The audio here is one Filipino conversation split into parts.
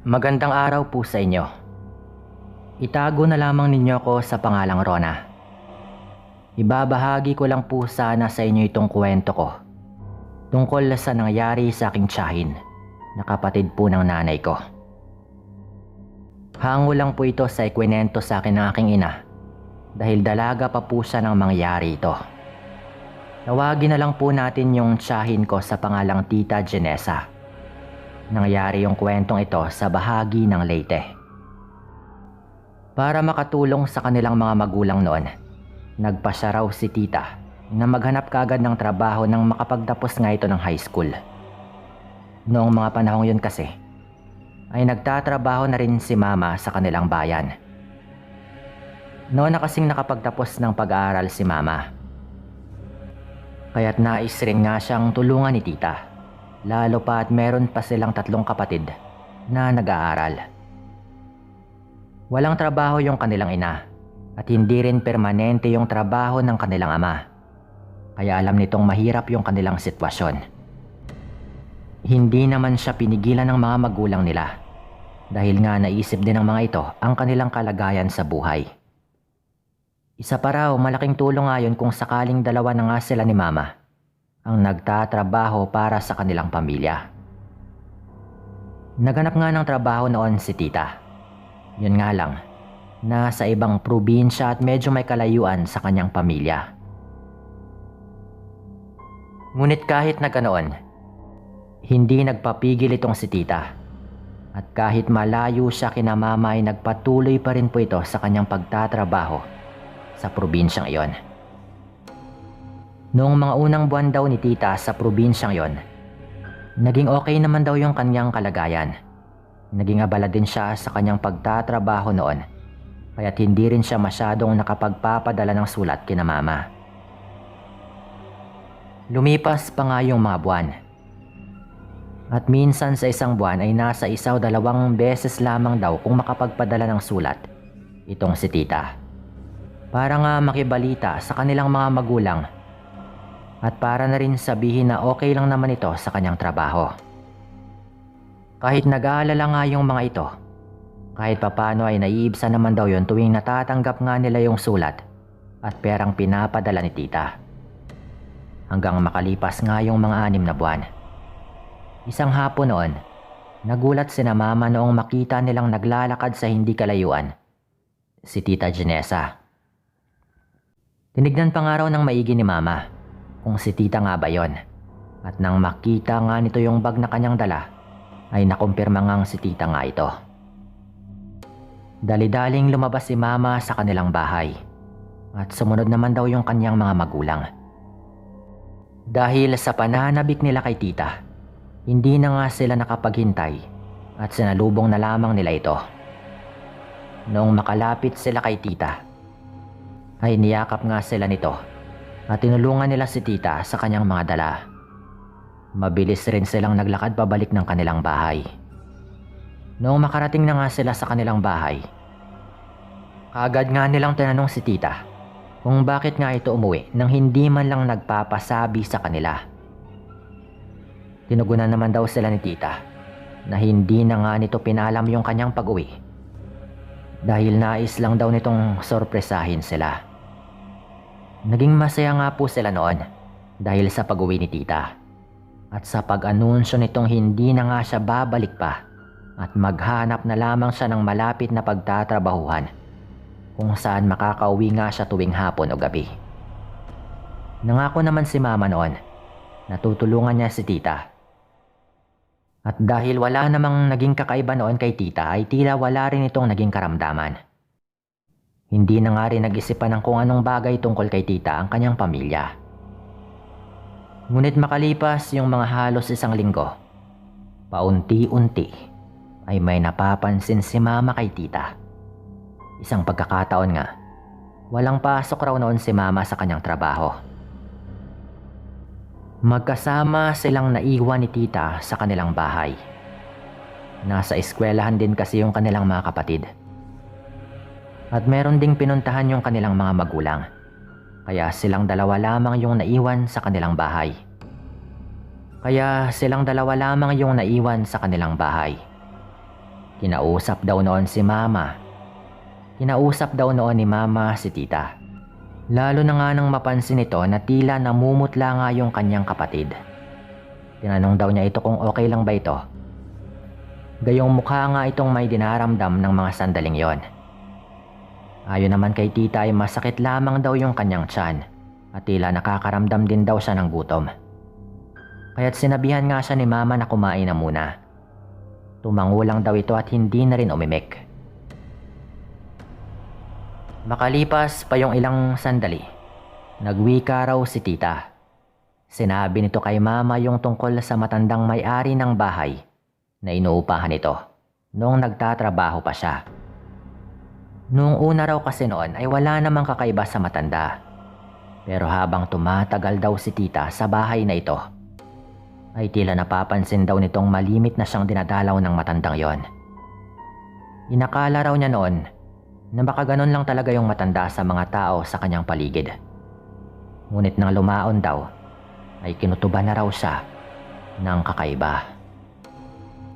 Magandang araw po sa inyo. Itago na lamang ninyo ako sa pangalang Rona. Ibabahagi ko lang po sana sa inyo itong kwento ko tungkol sa nangyari sa aking tiyahin na kapatid po ng nanay ko. Hango lang po ito sa ikwinento sa akin ng aking ina dahil dalaga pa po siya nang mangyari ito. Tawagin na lang po natin yung tiyahin ko sa pangalang Tita Genesa. Nangyari yung kwentong ito sa bahagi ng Leyte. Para makatulong sa kanilang mga magulang noon, nagpasya raw si tita na maghanap kaagad ng trabaho nang makapagtapos nga ito ng high school. Noong mga panahong yun kasi, ay nagtatrabaho na rin si mama sa kanilang bayan. Noon na kasing nakapagtapos ng pag-aaral si mama. Kaya't nais rin nga siyang tulungan ni tita. Lalo pa at meron pa silang 3 kapatid na nag-aaral. Walang trabaho yung kanilang ina at hindi rin permanente yung trabaho ng kanilang ama. Kaya alam nitong mahirap yung kanilang sitwasyon. Hindi naman siya pinigilan ng mga magulang nila dahil nga naisip din ng mga ito ang kanilang kalagayan sa buhay. Isa pa raw malaking tulong nga yun kung sakaling dalawa na nga sila ni mama ang nagtatrabaho para sa kanilang pamilya. Naganap nga ng trabaho noon si tita. Yun nga lang, nasa ibang probinsya at medyo may kalayuan sa kanyang pamilya. Ngunit kahit na ganoon, hindi nagpapigil itong si tita. At kahit malayo siya kina mama ay nagpatuloy pa rin po ito sa kanyang pagtatrabaho sa probinsyang iyon. Noong mga unang buwan daw ni tita sa probinsyang yon, naging okay naman daw yung kanyang kalagayan. Naging abala din siya sa kanyang pagtatrabaho noon, kaya't hindi rin siya masyadong nakapagpapadala ng sulat kina mama. Lumipas pa nga yung mga buwan. At minsan sa isang buwan ay nasa 1 o 2 beses lamang daw kung makapagpadala ng sulat itong si tita. Para nga makibalita sa kanilang mga magulang at para na rin sabihin na okay lang naman ito sa kanyang trabaho. Kahit nag-aalala nga yung mga ito, kahit papano ay naiibsan naman daw yun tuwing natatanggap nga nila yung sulat at perang pinapadala ni tita. Hanggang makalipas nga yung mga 6 na buwan. Isang hapon noon, nagulat sina mama noong makita nilang naglalakad sa hindi kalayuan si Tita Genesa. Tinignan pa nga raw ng maigi ni mama kung si tita nga ba yon. At nang makita nga nito yung bag na kanyang dala, ay nakumpirma ngang si tita nga ito. Dali-daling lumabas si mama sa kanilang bahay at sumunod naman daw yung kanyang mga magulang. Dahil sa pananabik nila kay tita, hindi na nga sila nakapaghintay at sinalubong na lamang nila ito. Noong makalapit sila kay tita, ay niyakap nga sila nito at tinulungan nila si tita sa kanyang mga dala. Mabilis rin silang naglakad pabalik ng kanilang bahay. Noong makarating na nga sila sa kanilang bahay, kaagad nga nilang tinanong si tita kung bakit nga ito umuwi nang hindi man lang nagpapasabi sa kanila. Tinugunan naman daw sila ni tita na hindi na nga nito pinalam yung kanyang pag-uwi dahil nais lang daw nitong sorpresahin sila. Naging masaya nga po sila noon dahil sa pag-uwi ni tita at sa pag-anunsyo nitong hindi na nga siya babalik pa at maghanap na lamang siya ng malapit na pagtatrabahuhan kung saan makakauwi nga siya tuwing hapon o gabi. Nangako naman si mama noon na tutulungan niya si tita. At dahil wala namang naging kakaiba noon kay tita ay tila wala rin itong naging karamdaman. Hindi na nga rin nag-isipan ng kung anong bagay tungkol kay tita ang kanyang pamilya. Ngunit makalipas yung mga halos 1 linggo, paunti-unti ay may napapansin si mama kay tita. Isang pagkakataon nga, walang pasok raw noon si mama sa kanyang trabaho. Magkasama silang naiwan ni tita sa kanilang bahay. Nasa eskwelahan din kasi yung kanilang mga kapatid. At meron ding pinuntahan yung kanilang mga magulang. Kaya silang dalawa lamang yung naiwan sa kanilang bahay. Kinausap daw noon si Mama. Kinausap daw noon ni Mama si Tita. Lalo na nga nang mapansin nito na tila namumutla nga yung kanyang kapatid. Tinanong daw niya ito kung okay lang ba ito. Gayong mukha nga itong may dinaramdam ng mga sandaling yon. Ayon naman kay Tita ay masakit lamang daw yung kanyang tiyan at tila nakakaramdam din daw siya ng gutom. Kaya't sinabihan nga siya ni Mama na kumain na muna. Tumango lang daw ito at hindi na rin umimik. Makalipas pa yung ilang sandali, nagwika raw si Tita. Sinabi nito kay Mama yung tungkol sa matandang may-ari ng bahay na inuupahan ito noong nagtatrabaho pa siya. Noong una raw kasi noon ay wala namang kakaiba sa matanda. Pero habang tumatagal daw si Tita sa bahay na ito, ay tila napapansin daw nitong malimit na siyang dinadalaw ng matandang yon. Inakala raw niya noon na baka ganon lang talaga yung matanda sa mga tao sa kanyang paligid. Ngunit nang lumaon daw, ay kinutuban na raw siya ng kakaiba.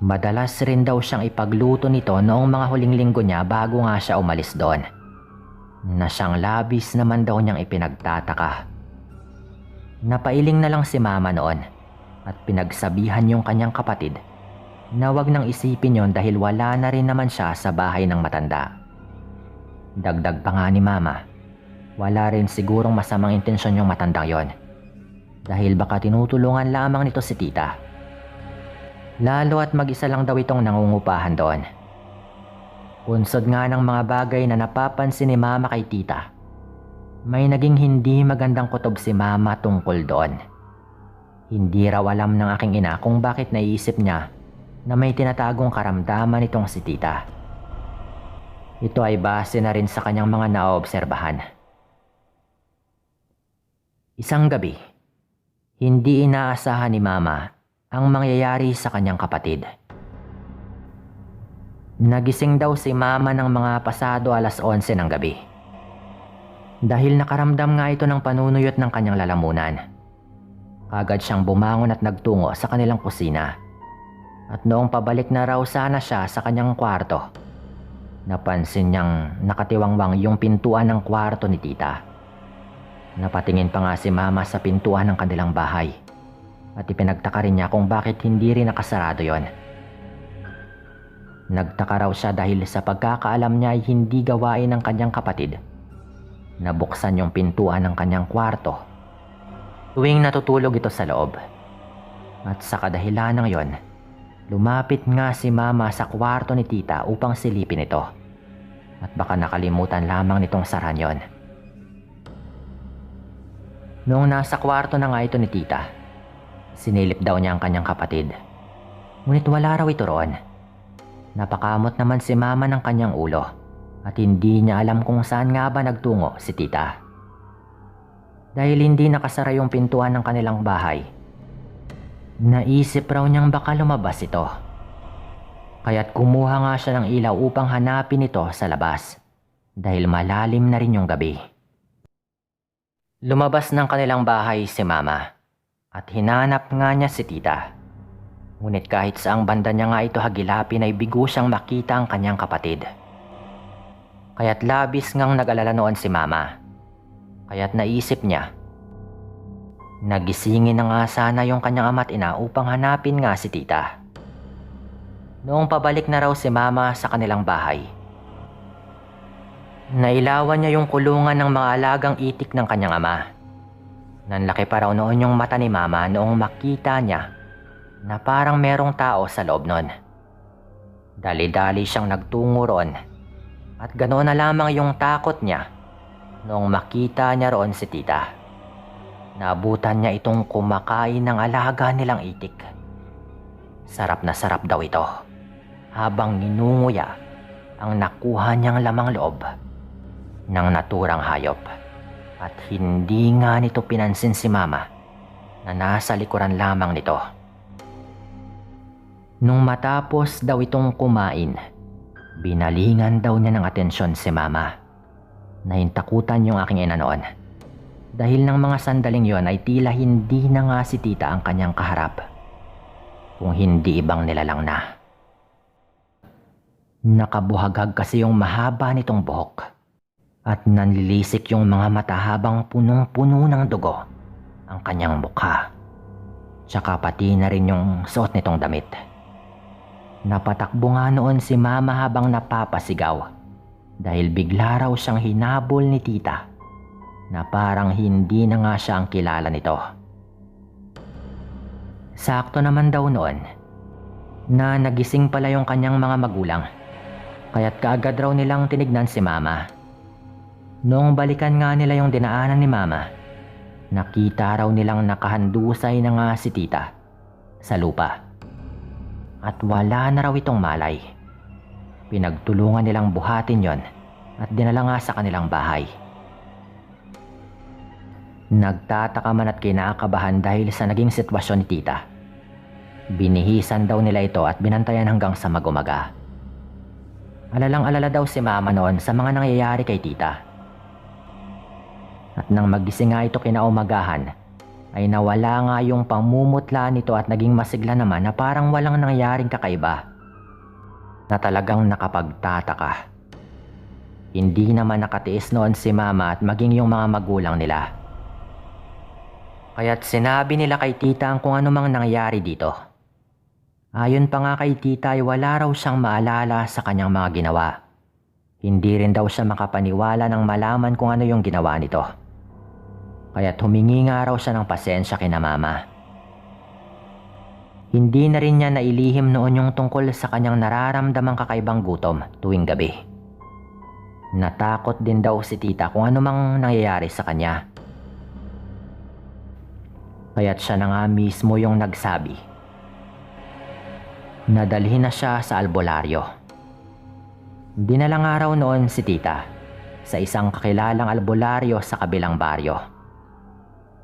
Madalas rin daw siyang ipagluto nito noong mga huling linggo niya bago nga siya umalis doon, na siyang labis naman daw niyang ipinagtataka. Napailing na lang si Mama noon at pinagsabihan yung kanyang kapatid na wag nang isipin yon dahil wala na rin naman siya sa bahay ng matanda. Dagdag pa nga ni Mama, wala rin sigurong masamang intensyon yung matandang yon dahil baka tinutulungan lamang nito si Tita. Lalo at mag-isa lang daw itong nangungupahan doon. Punsod nga ng mga bagay na napapansin ni Mama kay Tita, may naging hindi magandang kutob si Mama tungkol doon. Hindi raw alam ng aking ina kung bakit naiisip niya na may tinatagong karamdaman itong si Tita. Ito ay base na rin sa kanyang mga naobserbahan. Isang gabi, hindi inaasahan ni Mama ang mangyayari sa kanyang kapatid. Nagising daw si Mama ng mga pasado 11:00 ng gabi. Dahil nakaramdam nga ito ng panunuyot ng kanyang lalamunan. Agad siyang bumangon at nagtungo sa kanilang kusina. At noong pabalik na raw sana siya sa kanyang kwarto, napansin niyang nakatiwangwang yung pintuan ng kwarto ni Tita. Napatingin pa nga si Mama sa pintuan ng kanilang bahay at ipinagtaka rin niya kung bakit hindi rin nakasarado yon. Nagtaka raw siya dahil sa pagkakaalam niya ay hindi gawain ng kanyang kapatid na buksan yung pintuan ng kanyang kwarto tuwing natutulog ito sa loob. At sa kadahilan ng yon, lumapit nga si Mama sa kwarto ni Tita upang silipin ito. At baka nakalimutan lamang nitong saran yon. Noong nasa kwarto na nga ito ni Tita, sinilip daw niya ang kanyang kapatid. Ngunit wala raw ito roon. Napakamot naman si Mama ng kanyang ulo at hindi niya alam kung saan nga ba nagtungo si Tita. Dahil hindi nakasara yung pintuan ng kanilang bahay, naisip raw niyang baka lumabas ito. Kaya't kumuha nga siya ng ilaw upang hanapin ito sa labas dahil malalim na rin yung gabi. Lumabas ng kanilang bahay si Mama at hinanap nga niya si Tita. Ngunit kahit saang banda niya nga ito hagilapin ay bigo siyang makita ang kanyang kapatid. Kaya't labis ngang nag-alala noon si Mama. Kaya't naisip niya, nagisingin na nga sana yung kanyang ama't ina upang hanapin nga si Tita. Noong pabalik na raw si Mama sa kanilang bahay, nailawan niya yung kulungan ng mga alagang itik ng kanyang ama. Nanlaki pa raw noon yung mata ni Mama noong makita niya na parang merong tao sa loob nun. Dali-dali siyang nagtungo roon at ganoon na lamang yung takot niya noong makita niya roon si Tita. Naabutan niya itong kumakain ng alaga nilang itik. Sarap na sarap daw ito habang ninunguya ang nakuha niyang lamang loob ng naturang hayop. At hindi nga nito pinansin si Mama na nasa likuran lamang nito. Nung matapos daw itong kumain, binalingan daw niya ng atensyon si Mama. Nahintakutan yung aking ina noon. Dahil ng mga sandaling yon ay tila hindi na nga si Tita ang kanyang kaharap, kung hindi ibang nilalang na. Nakabuhaghag kasi yung mahaba nitong buhok at nanlilisik yung mga mata habang punong-puno ng dugo ang kanyang mukha. Tsaka pati na rin yung suot nitong damit. Napatakbo nga noon si Mama habang napapasigaw dahil bigla raw siyang hinabol ni Tita na parang hindi na nga siya ang kilala nito. Sakto naman daw noon na nagising pala yung kanyang mga magulang, kaya't kaagad raw nilang tinignan si Mama. Noong balikan nga nila yung dinaanan ni Mama, nakita raw nilang nakahandusay na nga si Tita sa lupa at wala na raw itong malay. Pinagtulungan nilang buhatin yon at dinala nga sa kanilang bahay. Nagtataka man at kinakabahan dahil sa naging sitwasyon ni Tita. Binihisan daw nila ito at binantayan hanggang sa mag-umaga. Alalang-alala daw si Mama noon sa mga nangyayari kay Tita. At nang magising nga ito kinaumagahan, ay nawala nga yung pamumutla nito at naging masigla naman na parang walang nangyaring kakaiba na talagang nakapagtataka. Hindi naman nakatiis noon si Mama at maging yung mga magulang nila. Kaya't sinabi nila kay Tita ang kung ano mang nangyari dito. Ayon pa nga kay Tita ay wala raw siyang maalala sa kanyang mga ginawa. Hindi rin daw siya makapaniwala nang malaman kung ano yung ginawa nito. Kaya't humingi nga raw siya ng pasensya kina Mama. Hindi na rin niya nailihim noon yung tungkol sa kanyang nararamdamang kakaibang gutom tuwing gabi. Natakot din daw si Tita kung ano mang nangyayari sa kanya. Kaya't siya na nga mismo yung nagsabi na dalhin na siya sa albularyo. Dinala nga raw noon si Tita sa isang kakilalang albularyo sa kabilang baryo.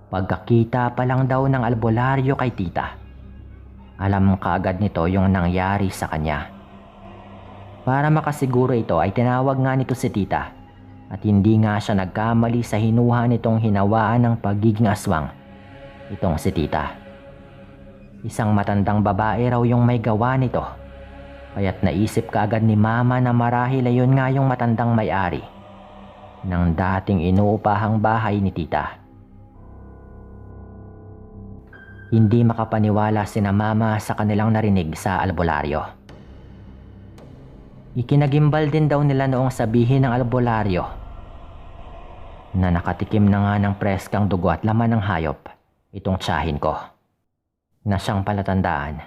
Pagkakita pa lang daw ng albularyo kay Tita, alam kaagad nito yung nangyari sa kanya. Para makasiguro ito ay tinawag nga nito si Tita at hindi nga siya nagkamali sa hinuha nitong hinawaan ng pagiging aswang itong si Tita. Isang matandang babae raw yung may gawa nito, kaya't naisip kaagad ni Mama na marahil ayon nga yung matandang may-ari ng dating inuupahang bahay ni Tita. Hindi makapaniwala sina Mama sa kanilang narinig sa albularyo. Ikinagimbal din daw nila noong sabihin ng albularyo na nakatikim na nga ng preskang dugo at laman ng hayop itong tiyahin ko, na siyang palatandaan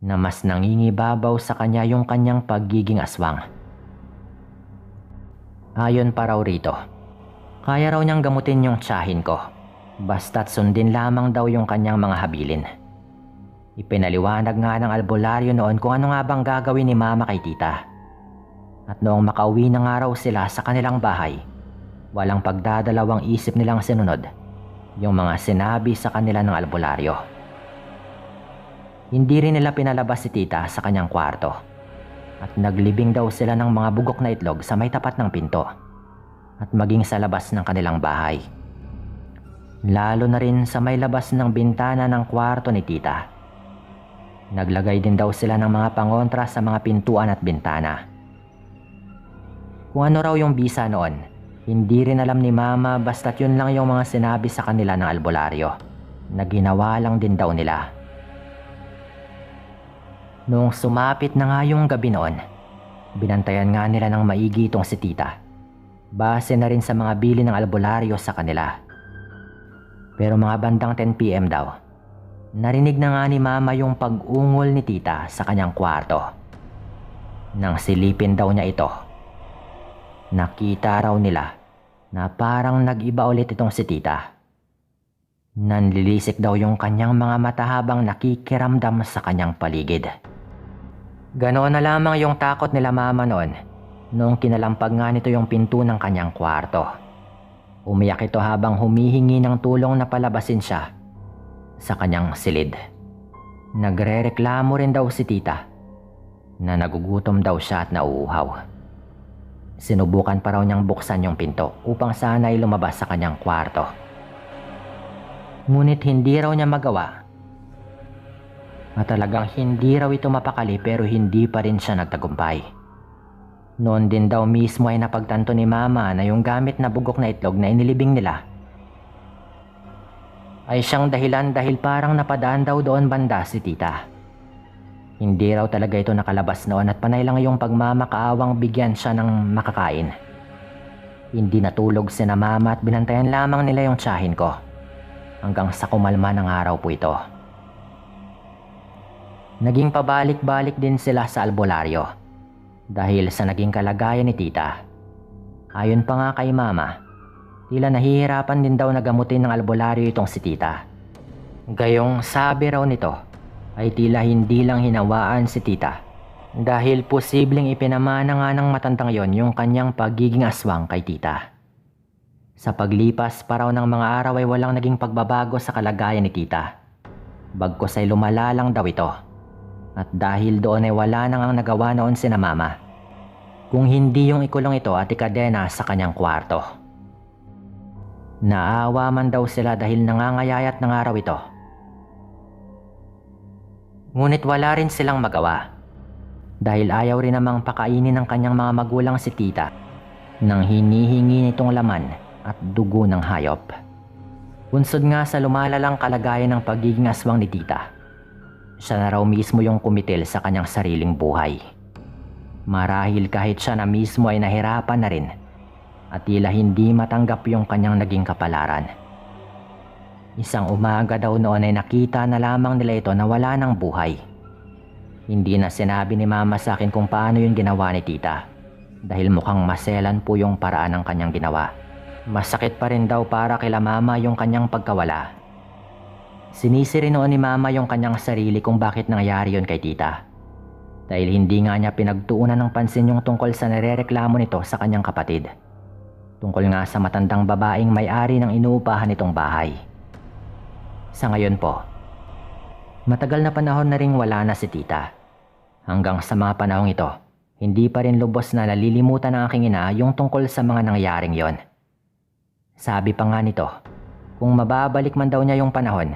na mas nangingibabaw sa kanya yung kanyang pagiging aswang. Ayon pa raw rito, kaya raw niyang gamutin yung tiyahin ko basta't sundin lamang daw yung kanyang mga habilin. Ipinaliwanag nga ng albularyo noon kung ano nga bang gagawin ni Mama kay Tita. At noong makauwi na nga raw sila sa kanilang bahay, walang pagdadalawang isip nilang sinunod yung mga sinabi sa kanila ng albularyo. Hindi rin nila pinalabas si Tita sa kanyang kwarto at naglibing daw sila ng mga bugok na itlog sa may tapat ng pinto at maging sa labas ng kanilang bahay. Lalo na rin sa may labas ng bintana ng kwarto ni Tita. Naglagay din daw sila ng mga pangontra sa mga pintuan at bintana. Kung ano raw yung bisa noon, hindi rin alam ni Mama basta't yun lang yung mga sinabi sa kanila ng albularyo na ginawa lang din daw nila. Noong sumapit na nga yung gabi noon, binantayan nga nila ng maigi itong si Tita, base na rin sa mga bili ng albularyo sa kanila. Pero mga bandang 10 PM daw, narinig na nga ni Mama yung pag-ungol ni Tita sa kanyang kwarto. Nang silipin daw niya ito, nakita raw nila na parang nag-iba ulit itong si Tita. Nanlilisik daw yung kanyang mga mata habang nakikiramdam sa kanyang paligid. Ganoon na lamang yung takot nila Mama noon noong kinalampag nga nito yung pinto ng kanyang kwarto. Umiyak ito habang humihingi ng tulong na palabasin siya sa kanyang silid. Nagrereklamo rin daw si Tita na nagugutom daw siya at nauuhaw. Sinubukan pa raw niyang buksan yung pinto upang sana'y lumabas sa kanyang kwarto. Ngunit hindi raw niya magawa. At talagang hindi raw ito mapakali pero hindi pa rin siya nagtagumpay. Noon din daw mismo ay napagtanto ni Mama na yung gamit na bugok na itlog na inilibing nila ay siyang dahilan dahil parang napadaan daw doon banda si tita. Hindi raw talaga ito nakalabas noon at panay lang yung pagmamakaawang bigyan siya ng makakain. Hindi natulog sina Mama at binantayan lamang nila yung tiyahin ko hanggang sa kumalma ng araw po ito. Naging pabalik-balik din sila sa albularyo dahil sa naging kalagayan ni tita. Ayon pa nga kay Mama, tila nahihirapan din daw na gamutin ng albularyo itong si tita. Gayong sabi raw nito ay tila hindi lang hinawaan si tita dahil posibleng ipinamana nga ng matandang yon yung kanyang pagiging aswang kay tita. Sa paglipas pa raw ng mga araw ay walang naging pagbabago sa kalagayan ni tita. Bagkus ay lumala lang daw ito. At dahil doon ay wala nang ang nagawa noon sina Mama kung hindi yung ikulong ito at ikadena sa kanyang kwarto. Naawa man daw sila dahil nangangayayat ng araw ito. Ngunit wala rin silang magawa dahil ayaw rin namang pakainin ng kanyang mga magulang si tita nang hinihingi nitong laman at dugo ng hayop. Bunsod nga sa lumalalang kalagayan ng pagiging aswang ni tita, siya na raw mismo yung kumitil sa kanyang sariling buhay. Marahil kahit siya na mismo ay nahirapan na rin at tila hindi matanggap yung kanyang naging kapalaran. Isang umaga daw noon ay nakita na lamang nila ito na wala ng buhay. Hindi na sinabi ni Mama sa akin kung paano yung ginawa ni tita dahil mukhang maselan po yung paraan ng kanyang ginawa. Masakit pa rin daw para kila Mama yung kanyang pagkawala. Sinisiri noon ni Mama yung kanyang sarili kung bakit nangyari yon kay tita. Dahil hindi nga niya pinagtuunan ng pansin yung tungkol sa narereklamo nito sa kanyang kapatid. Tungkol nga sa matandang babaeng may-ari ng inuupahan nitong bahay. Sa ngayon po, matagal na panahon na ring wala na si tita. Hanggang sa mga panahong ito, hindi pa rin lubos na nalilimutan ng aking ina yung tungkol sa mga nangyaring yon. Sabi pa nga nito, kung mababalik man daw niya yung panahon,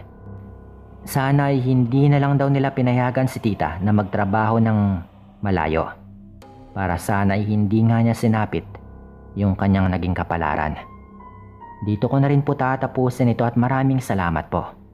sana ay hindi na lang daw nila pinayagan si tita na magtrabaho ng malayo. Para sana ay hindi nga niya sinapit yung kanyang naging kapalaran. Dito ko na rin po tatapusin ito at maraming salamat po.